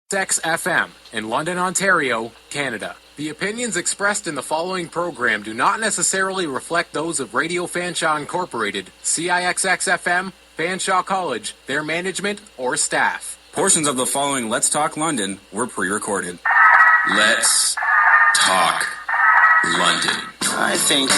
FM in London, Ontario, Canada. The opinions expressed in the following program do not necessarily reflect those of Radio Fanshawe Incorporated, CIXX-FM, Fanshawe College, their management, or staff. Portions of the following Let's Talk London were pre-recorded. Let's Talk London. I think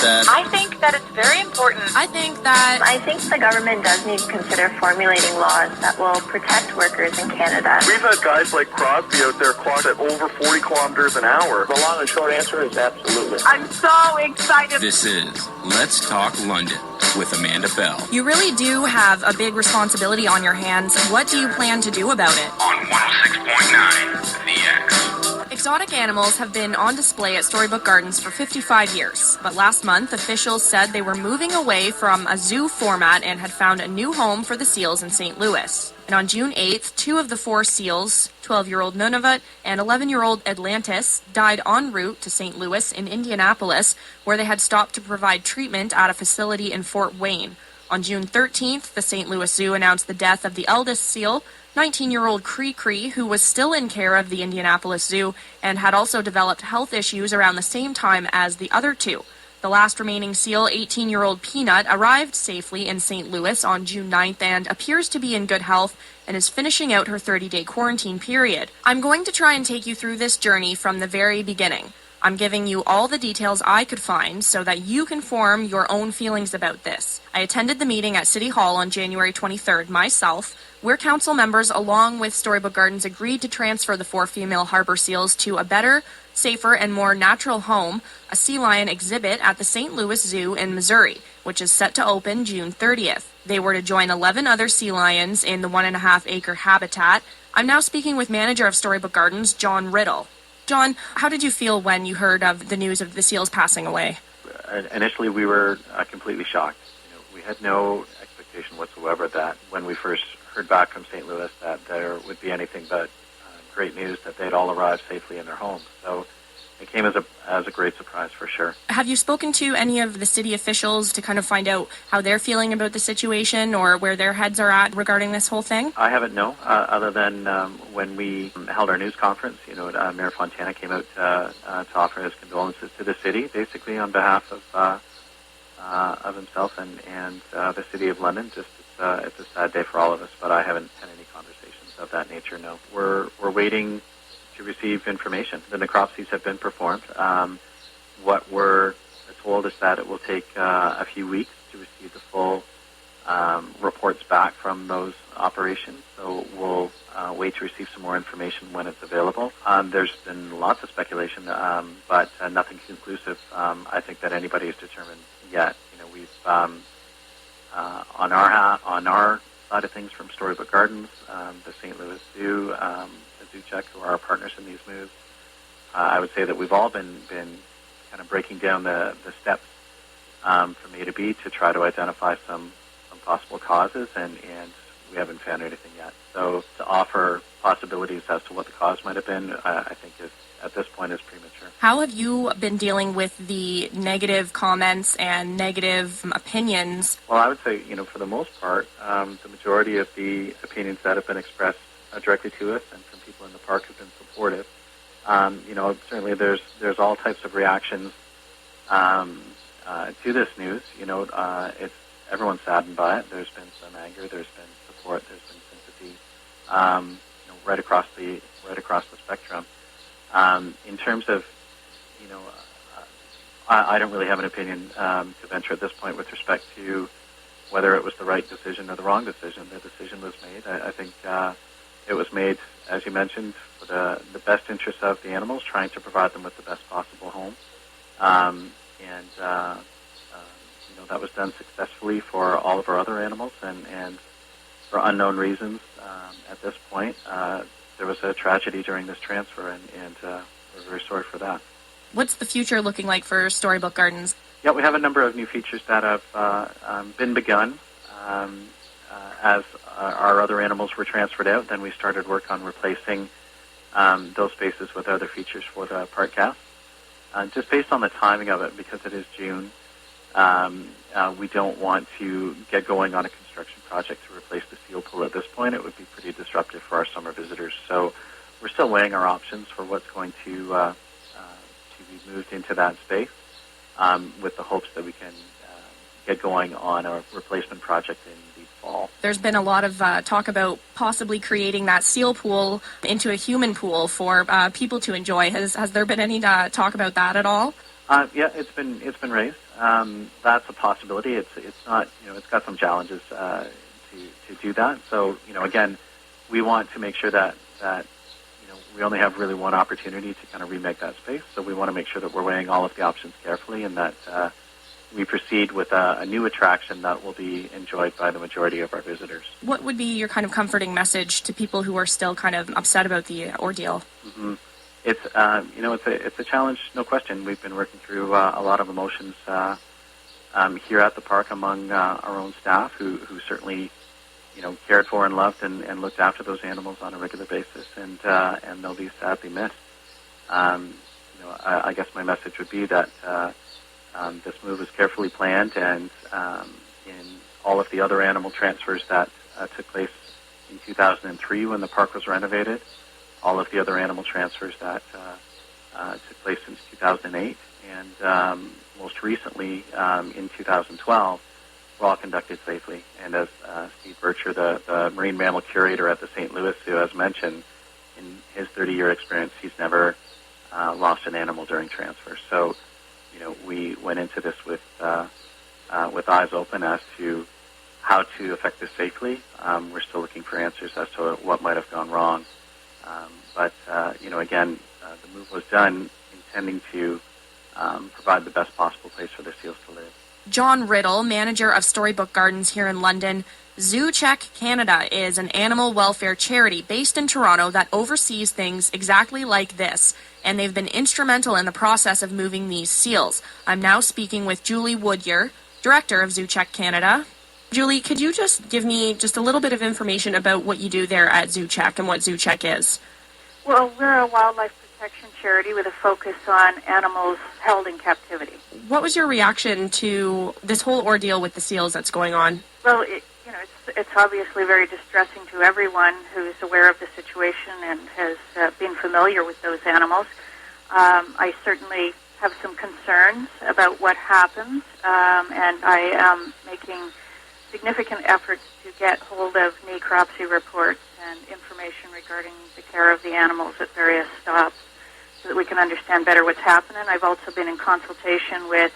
that it's very important. I think the government does need to consider formulating laws that will protect workers in Canada. We've had guys like Crosby out there clocked at over 40 kilometers an hour. The long and short answer is absolutely. I'm so excited. This is Let's Talk London with Amanda Bell. You really do have a big responsibility on your hands. What do you plan to do about it? On 106.9, The X. Exotic animals have been on display at Storybook Gardens for 55 years, but last month officials said they were moving away from a zoo format and had found a new home for the seals in St. Louis. And on June 8th, 2 of the 4 seals, 12-year-old Nunavut and 11-year-old Atlantis, died en route to St. Louis in Indianapolis, where they had stopped to provide treatment at a facility in Fort Wayne. On June 13th, the St. Louis Zoo announced the death of the eldest seal, 19-year-old Cri Cri, who was still in care of the Indianapolis Zoo and had also developed health issues around the same time as the other 2. The last remaining seal, 18-year-old Peanut, arrived safely in St. Louis on June 9th and appears to be in good health and is finishing out her 30-day quarantine period. I'm going to try and take you through this journey from the very beginning. I'm giving you all the details I could find so that you can form your own feelings about this. I attended the meeting at City Hall on January 23rd myself, where council members along with Storybook Gardens agreed to transfer the 4 female harbor seals to a better, safer, and more natural home, a sea lion exhibit at the St. Louis Zoo in Missouri, which is set to open June 30th. They were to join 11 other sea lions in the 1.5-acre habitat. I'm now speaking with manager of Storybook Gardens, John Riddle. John, how did you feel when you heard of the news of the seals passing away? Initially, we were completely shocked. We had no expectation whatsoever that when we first heard back from St. Louis that there would be anything but great news that they'd all arrived safely in their homes. So it came as a great surprise for sure. Have you spoken to any of the city officials to kind of find out how they're feeling about the situation or where their heads are at regarding this whole thing? I haven't, no, other than when we held our news conference, Mayor Fontana came out to offer his condolences to the city, basically on behalf of himself and the City of London. Just it's a sad day for all of us, but I haven't had any conversations of that nature, no. We're waiting to receive information. The necropsies have been performed. What we're told is that it will take a few weeks to receive the full reports back from those operations. So we'll wait to receive some more information when it's available. There's been lots of speculation, but nothing conclusive. I think that anybody has determined yet. We've on our side of things from Storybook Gardens, the St. Louis Zoo, Check, who are our partners in these moves. I would say that we've all been kind of breaking down the steps from A to B to try to identify some possible causes, and we haven't found anything yet. So to offer possibilities as to what the cause might have been, I think at this point is premature. How have you been dealing with the negative comments and negative opinions? Well, I would say, for the most part, the majority of the opinions that have been expressed directly to us and from people in the park have been supportive. Certainly there's all types of reactions to this news. It's everyone's saddened by it. There's been some anger. There's been support. There's been sympathy. Right across the spectrum. In terms of, I don't really have an opinion to venture at this point with respect to whether it was the right decision or the wrong decision. The decision was made. I think it was made, as you mentioned, for the best interests of the animals, trying to provide them with the best possible home. That was done successfully for all of our other animals, and for unknown reasons, at this point, there was a tragedy during this transfer, and we're very sorry for that. What's the future looking like for Storybook Gardens? Yeah, we have a number of new features that have been begun. As our other animals were transferred out, then we started work on replacing those spaces with other features for the park cast. Just based on the timing of it, because it is June, we don't want to get going on a construction project to replace the seal pool at this point. It would be pretty disruptive for our summer visitors. So we're still weighing our options for what's going to be moved into that space, with the hopes that we can get going on a replacement project in the fall. There's been a lot of talk about possibly creating that seal pool into a human pool for people to enjoy. Has there been any talk about that at all? Yeah, it's been raised. That's a possibility. It's not, it's got some challenges to do that. So, again, we want to make sure that we only have really one opportunity to kind of remake that space. So we want to make sure that we're weighing all of the options carefully, and that we proceed with a new attraction that will be enjoyed by the majority of our visitors. What would be your kind of comforting message to people who are still kind of upset about the ordeal? Mm-hmm. It's a challenge, no question. We've been working through a lot of emotions here at the park among our own staff, who certainly cared for and loved and looked after those animals on a regular basis, and they'll be sadly missed. I guess my message would be that this move was carefully planned, and in all of the other animal transfers that took place in 2003 when the park was renovated, all of the other animal transfers that took place since 2008, and most recently in 2012, were all conducted safely. And as Steve Bircher, the marine mammal curator at the St. Louis Zoo, has mentioned, in his 30-year experience, he's never lost an animal during transfer. So, we went into this with eyes open as to how to effect this safely. We're still looking for answers as to what might have gone wrong. But again, the move was done intending to provide the best possible place for the seals to live. John Riddle, manager of Storybook Gardens here in London. Zoo Check Canada is an animal welfare charity based in Toronto that oversees things exactly like this, and they've been instrumental in the process of moving these seals. I'm now speaking with Julie Woodyer, director of Zoo Check Canada. Julie, could you just give me just a little bit of information about what you do there at Zoo Check and what Zoo Check is? Well, we're a wildlife protection charity with a focus on animals held in captivity. What was your reaction to this whole ordeal with the seals that's going on? Well, it's obviously very distressing to everyone who's aware of the situation and has been familiar with those animals. I certainly have some concerns about what happens, and I am making significant efforts to get hold of necropsy reports and information regarding the care of the animals at various stops so that we can understand better what's happening. I've also been in consultation with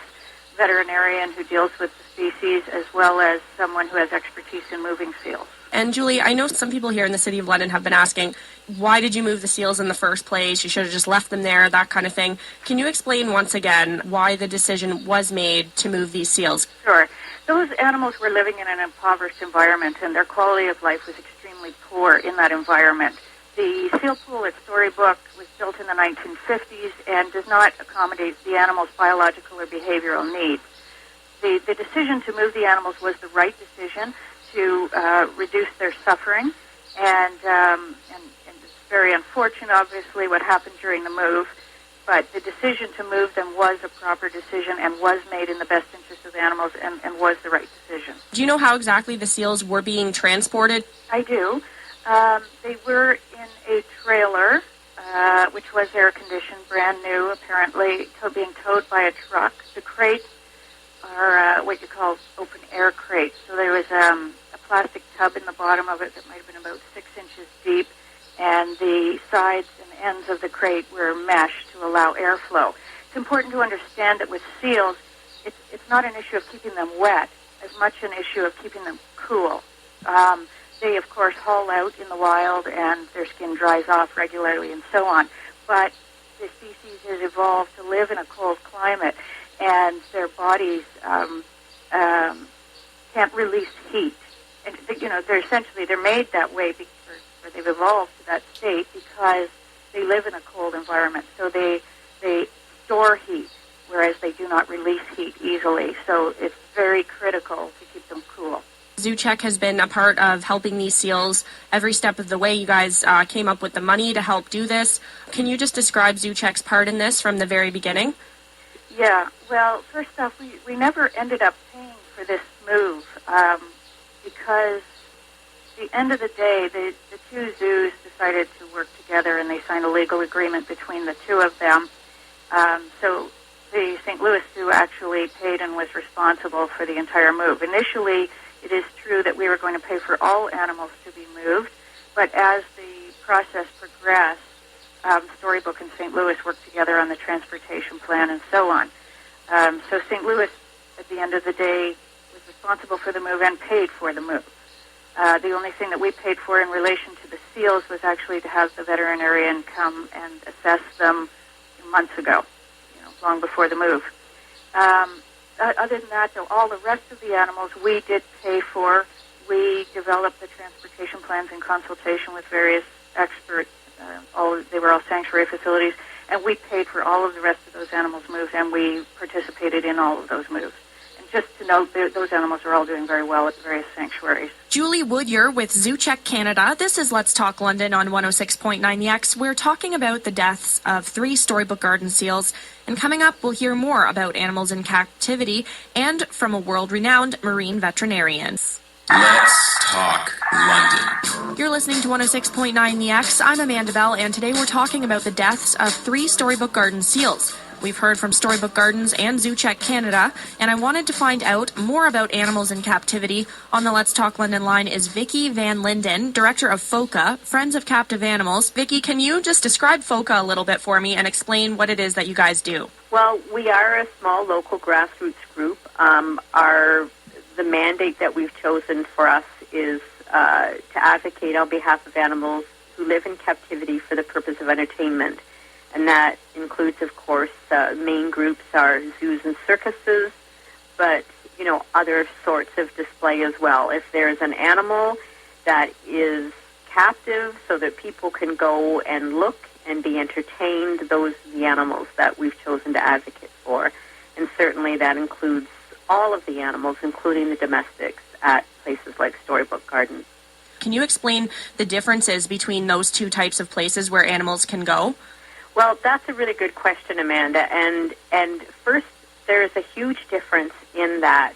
a veterinarian who deals with the species, as well as someone who has expertise in moving seals. And Julie, I know some people here in the City of London have been asking, why did you move the seals in the first place? You should have just left them there, that kind of thing. Can you explain once again why the decision was made to move these seals? Sure. Those animals were living in an impoverished environment, and their quality of life was extremely poor in that environment. The seal pool at Storybook was built in the 1950s and does not accommodate the animals' biological or behavioral needs. The decision to move the animals was the right decision to reduce their suffering, and it's very unfortunate, obviously, what happened during the move, but the decision to move them was a proper decision and was made in the best interest of the animals and was the right decision. Do you know how exactly the seals were being transported? I do. They were in a trailer, which was air-conditioned, brand new, apparently, being towed by a truck. The crates are what you call open-air crates. So there was a plastic tub in the bottom of it that might have been about 6 inches deep, and the sides and ends of the crate were meshed to allow airflow. It's important to understand that with seals, it's not an issue of keeping them wet as much an issue of keeping them cool. They, of course, haul out in the wild, and their skin dries off regularly and so on. But the species has evolved to live in a cold climate, and their bodies can't release heat. And, they're made that way or they've evolved to that state because they live in a cold environment. So they store heat, whereas they do not release heat easily. So it's very critical to keep them cool. Zoo Check has been a part of helping these seals every step of the way. You guys came up with the money to help do this. Can you just describe Zoo Check's part in this from the very beginning? Yeah, well, first off, we never ended up paying for this move because the end of the day, the two zoos decided to work together, and they signed a legal agreement between the two of them. So the St. Louis Zoo actually paid and was responsible for the entire move. Initially, it is true that we were going to pay for all animals to be moved, but as the process progressed, Storybook and St. Louis worked together on the transportation plan and so on. So St. Louis, at the end of the day, was responsible for the move and paid for the move. The only thing that we paid for in relation to the seals was actually to have the veterinarian come and assess them months ago, long before the move. Other than that, though, all the rest of the animals we did pay for. We developed the transportation plans in consultation with various experts. They were all sanctuary facilities, and we paid for all of the rest of those animals' moves, and we participated in all of those moves. And just to note, those animals are all doing very well at the various sanctuaries. Julie Woodyer with Zoo Check Canada. This is Let's Talk London on 106.9 The X. We're talking about the deaths of 3 Storybook Garden seals. And coming up, we'll hear more about animals in captivity and from a world-renowned marine veterinarian. Let's Talk London. You're listening to 106.9 The X. I'm Amanda Bell, and today we're talking about the deaths of 3 Storybook Garden seals. We've heard from Storybook Gardens and Zoo Check Canada, and I wanted to find out more about animals in captivity. On the Let's Talk London line is Vicki Van Linden, Director of FOCA, Friends of Captive Animals. Vicki, can you just describe FOCA a little bit for me and explain what it is that you guys do? Well, we are a small local grassroots group. The mandate that we've chosen for us is to advocate on behalf of animals who live in captivity for the purpose of entertainment. And that includes, of course, main groups are zoos and circuses, but, other sorts of display as well. If there's an animal that is captive so that people can go and look and be entertained, those are the animals that we've chosen to advocate for. And certainly that includes all of the animals, including the domestics, at places like Storybook Gardens. Can you explain the differences between those two types of places where animals can go? Well, that's a really good question, Amanda. And first, there is a huge difference in that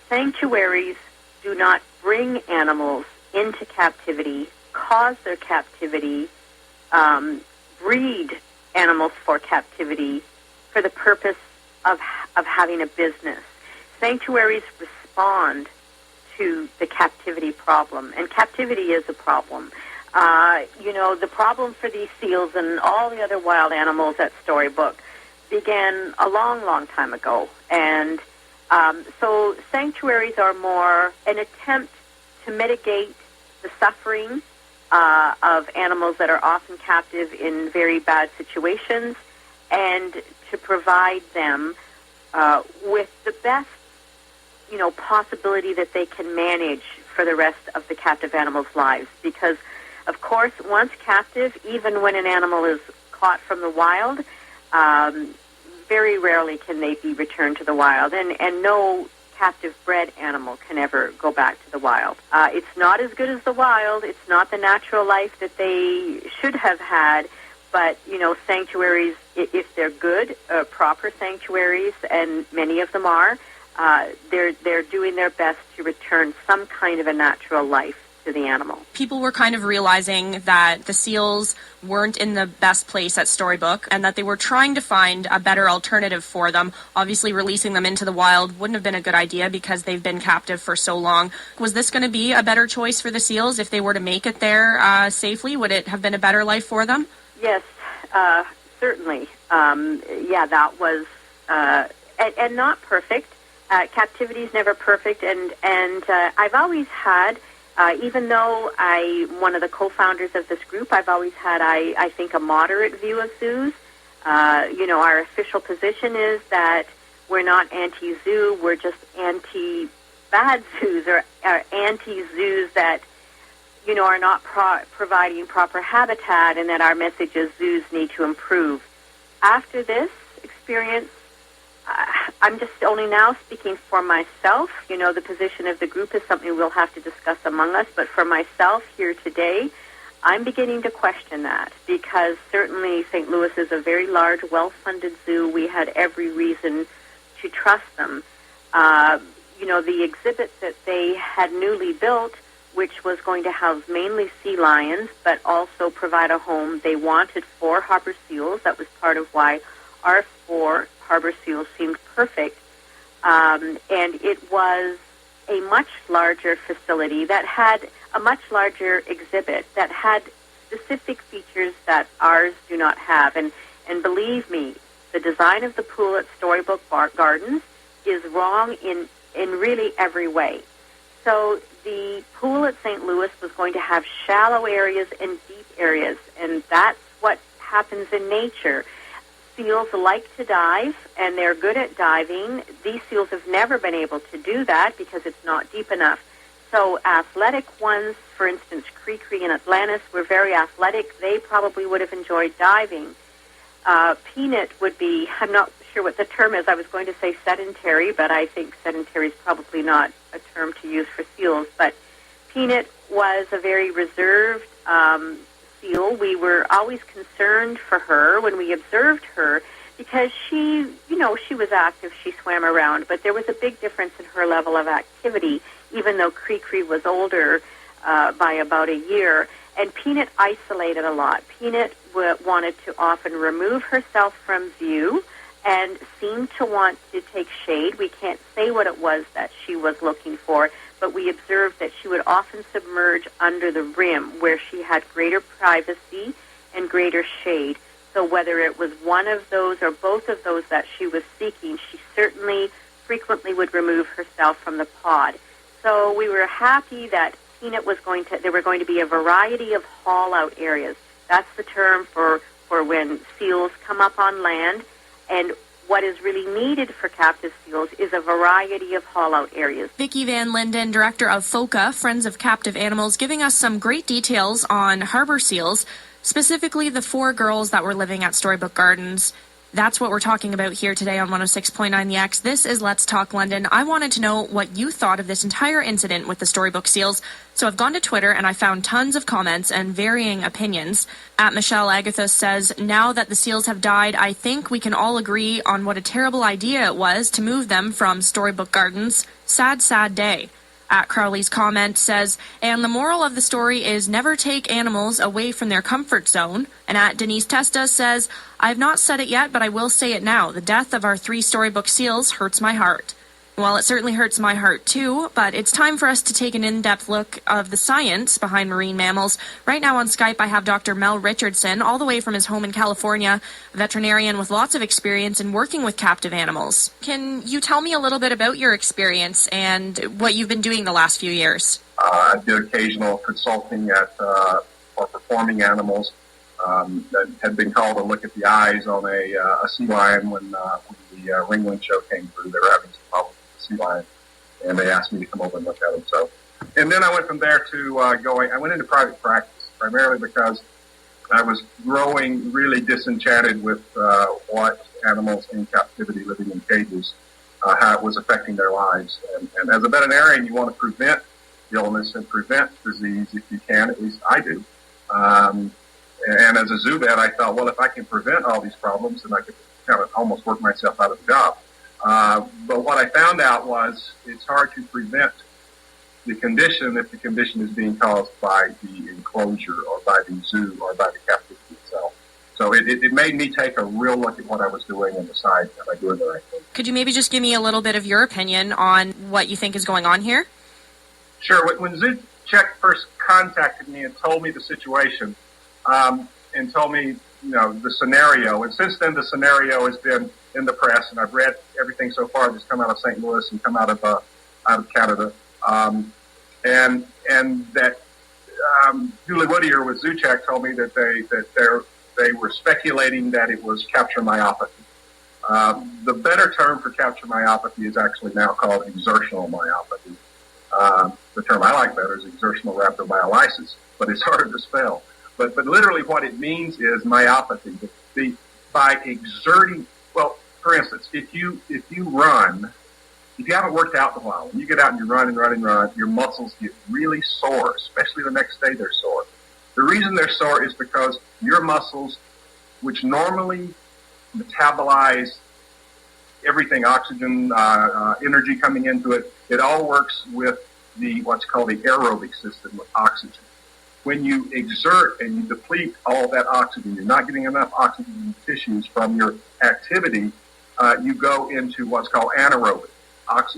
sanctuaries do not bring animals into captivity, cause their captivity, breed animals for captivity for the purpose of having a business. Sanctuaries respond to the captivity problem, and captivity is a problem. The problem for these seals and all the other wild animals at Storybook began a long, long time ago. And so sanctuaries are more an attempt to mitigate the suffering of animals that are often captive in very bad situations and to provide them with the best, possibility that they can manage for the rest of the captive animals' lives. Because, of course, once captive, even when an animal is caught from the wild, very rarely can they be returned to the wild. And no captive bred animal can ever go back to the wild. It's not as good as the wild. It's not the natural life that they should have had. But, sanctuaries, if they're good, proper sanctuaries, and many of them are, they're doing their best to return some kind of a natural life to the animal. People were kind of realizing that the seals weren't in the best place at Storybook and that they were trying to find a better alternative for them. Obviously, releasing them into the wild wouldn't have been a good idea because they've been captive for so long. Was this going to be a better choice for the seals if they were to make it there safely? Would it have been a better life for them? Yes, certainly. That was, and not perfect. Captivity is never perfect, and I've always had, even though I'm one of the co-founders of this group, I've always had, I think, a moderate view of zoos. Our official position is that we're not anti-zoo, we're just anti-bad zoos, or anti-zoos that, are not providing proper habitat, and that our message is zoos need to improve. After this experience, I'm just only now speaking for myself. The position of the group is something we'll have to discuss among us. But for myself here today, I'm beginning to question that because certainly St. Louis is a very large, well-funded zoo. We had every reason to trust them. The exhibit that they had newly built which was going to house mainly sea lions, but also provide a home. They wanted 4 harbor seals. That was part of why our 4 harbor seals seemed perfect. And it was a much larger facility that had a much larger exhibit that had specific features that ours do not have. And believe me, the design of the pool at Storybook Gardens is wrong in really every way. So the pool at St. Louis was going to have shallow areas and deep areas, and that's what happens in nature. Seals like to dive, and they're good at diving. These seals have never been able to do that because it's not deep enough. So athletic ones, for instance, Cri Cri and Atlantis, were very athletic. They probably would have enjoyed diving. Peanut would be, I'm not sure what the term is. I was going to say sedentary, but I think sedentary is probably not a term to use for seals. But Peanut was a very reserved seal. We were always concerned for her when we observed her because she was active, she swam around, but there was a big difference in her level of activity, even though Cri Cri was older by about a year. And Peanut isolated a lot. Peanut wanted to often remove herself from view and seemed to want to take shade. We can't say what it was that she was looking for, but we observed that she would often submerge under the rim where she had greater privacy and greater shade. So whether it was one of those or both of those that she was seeking, she certainly frequently would remove herself from the pod. So we were happy that Peanut was there were going to be a variety of haul-out areas. That's the term for when seals come up on land. And what is really needed for captive seals is a variety of haul-out areas. Vicki Van Linden, director of FOCA, Friends of Captive Animals, giving us some great details on harbor seals, specifically the 4 girls that were living at Storybook Gardens. That's what we're talking about here today on 106.9 The X. This is Let's Talk London. I wanted to know what you thought of this entire incident with the Storybook seals, so I've gone to Twitter and I found tons of comments and varying opinions. At Michelle Agatha says, now that the seals have died, I think we can all agree on what a terrible idea it was to move them from Storybook Gardens. Sad, sad day. At Crowley's comment says, and the moral of the story is never take animals away from their comfort zone. And at Denise Testa says, I've not said it yet, but I will say it now. The death of our 3 Storybook seals hurts my heart. Well, it certainly hurts my heart too, but it's time for us to take an in-depth look of the science behind marine mammals. Right now on Skype, I have Dr. Mel Richardson, all the way from his home in California, a veterinarian with lots of experience in working with captive animals. Can you tell me a little bit about your experience and what you've been doing the last few years? I did occasional consulting for performing animals. That had been called to look at the eyes on a sea lion when the Ringling show came through. They were having some problems with the sea lion, and they asked me to come over and look at them. So, and then I went from there to I went into private practice, primarily because I was growing really disenchanted with what animals in captivity living in cages, how it was affecting their lives. And as a veterinarian, you want to prevent illness and prevent disease if you can, at least I do. And as a zoo vet, I thought, well, if I can prevent all these problems, then I could kind of almost work myself out of the job. But what I found out was it's hard to prevent the condition if the condition is being caused by the enclosure or by the zoo or by the captivity itself. So it made me take a real look at what I was doing and decide, am I doing the right thing? Could you maybe just give me a little bit of your opinion on what you think is going on here? Sure. When ZooCheck first contacted me and told me the situation, and told me, the scenario. And since then, the scenario has been in the press, and I've read everything so far that's come out of St. Louis and come out of Canada. And that Julie Whittier with ZooCheck told me that they were speculating that it was capture myopathy. The better term for capture myopathy is actually now called exertional myopathy. The term I like better is exertional rhabdomyolysis, but it's harder to spell. But literally what it means is myopathy. By exerting, well, for instance, if you run, if you haven't worked out in a while, when you get out and you run and run and run, your muscles get really sore, especially the next day they're sore. The reason they're sore is because your muscles, which normally metabolize everything, oxygen, energy coming into it, it all works with what's called the aerobic system with oxygen. When you exert and you deplete all that oxygen, you're not getting enough oxygen in the tissues from your activity, you go into what's called anaerobic.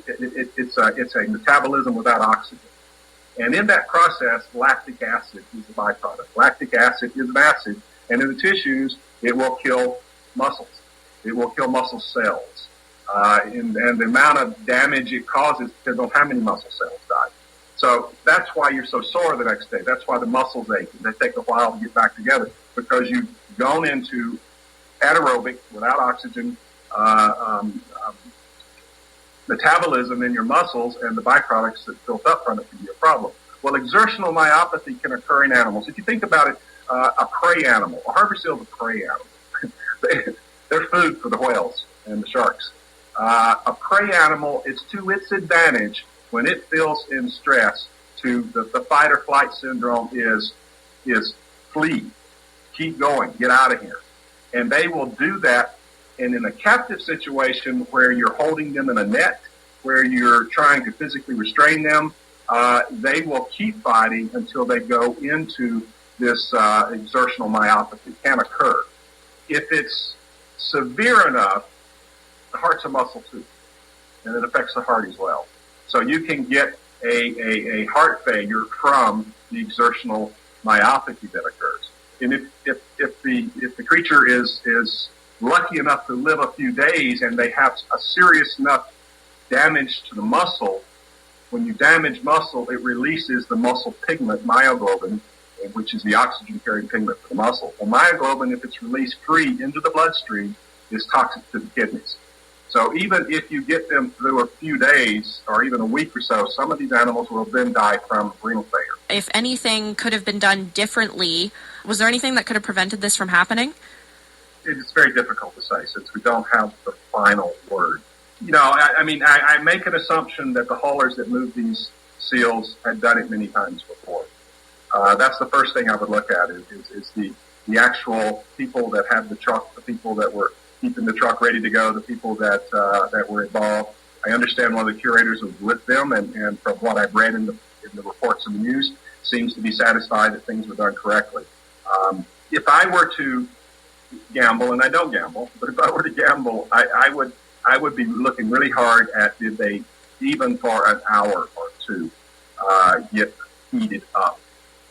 It's a metabolism without oxygen. And in that process, lactic acid is a byproduct. Lactic acid is an acid, and in the tissues, it will kill muscles. It will kill muscle cells. And the amount of damage it causes depends on how many muscle cells die. So that's why you're so sore the next day. That's why the muscles ache. They take a while to get back together because you've gone into anaerobic, without oxygen, metabolism in your muscles, and the byproducts that built up from it can be a problem. Well, exertional myopathy can occur in animals. If you think about it, a prey animal, a harbor seal is a prey animal. They're food for the whales and the sharks. A prey animal is to its advantage when it feels in stress to the fight or flight syndrome is flee, keep going, get out of here. And they will do that. And in a captive situation where you're holding them in a net, where you're trying to physically restrain them, they will keep fighting until they go into this exertional myopathy. It can occur. If it's severe enough, the heart's a muscle too, and it affects the heart as well. So you can get a heart failure from the exertional myopathy that occurs. And if the creature is lucky enough to live a few days and they have a serious enough damage to the muscle, when you damage muscle, it releases the muscle pigment, myoglobin, which is the oxygen-carrying pigment for the muscle. Well, myoglobin, if it's released free into the bloodstream, is toxic to the kidneys. So even if you get them through a few days or even a week or so, some of these animals will then die from renal failure. If anything could have been done differently, was there anything that could have prevented this from happening? It's very difficult to say since we don't have the final word. You know, I make an assumption that the haulers that moved these seals had done it many times before. That's the first thing I would look at is the actual people that had the truck, the people that were keeping the truck ready to go, the people that were involved. I understand one of the curators was with them, and from what I've read in the reports in the news, seems to be satisfied that things were done correctly. If I were to gamble, and I don't gamble, but if I were to gamble, I would be looking really hard at did they, even for an hour or two, get heated up.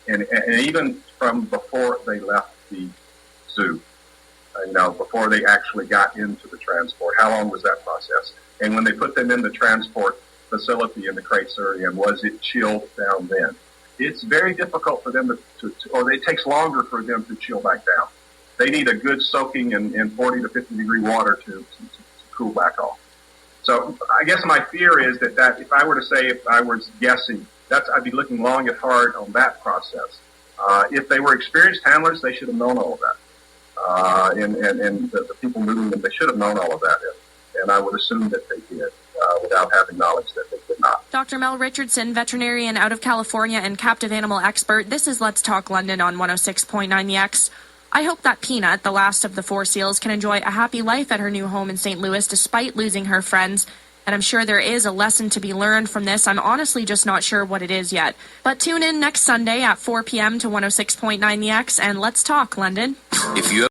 And even from before they left the zoo, before they actually got into the transport, how long was that process? And when they put them in the transport facility in the crates area, was it chilled down then? It's very difficult for them or it takes longer for them to chill back down. They need a good soaking in 40 to 50 degree water to cool back off. So I guess my fear is that if I were to say, if I was guessing, I'd be looking long and hard on that process. If they were experienced handlers, they should have known all of that. And the people moving them, they should have known all of that. And I would assume that they did without having knowledge that they did not. Dr. Mel Richardson, veterinarian out of California and captive animal expert. This is Let's Talk London on 106.9 The X. I hope that Peanut, the last of the four seals, can enjoy a happy life at her new home in St. Louis despite losing her friends. And I'm sure there is a lesson to be learned from this. I'm honestly just not sure what it is yet. But tune in next Sunday at 4 p.m. to 106.9 The X and Let's Talk London. If you